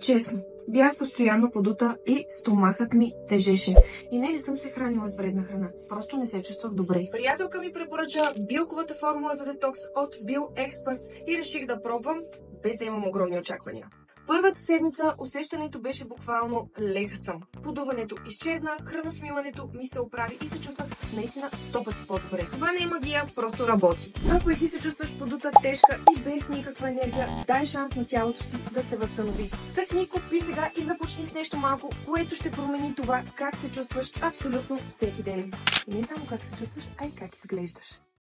Честно, бях постоянно подута и стомахът ми тежеше. И не съм се хранила с вредна храна. Просто не се чувствах добре. Приятелка ми препоръча билковата формула за детокс от BioExperts и реших да пробвам, без да имам огромни очаквания. Първата седмица усещането беше буквално леха съм. Подуването изчезна, храносмилането ми се оправи и се чувствах наистина 100 пъти по-добре. Това не е магия, просто работи. Ако и ти се чувстваш подута, тежка и без никаква енергия, дай шанс на тялото си да се възстанови. Цъкни, купи сега и започни с нещо малко, което ще промени това как се чувстваш абсолютно всеки ден. И не само как се чувстваш, а и как изглеждаш.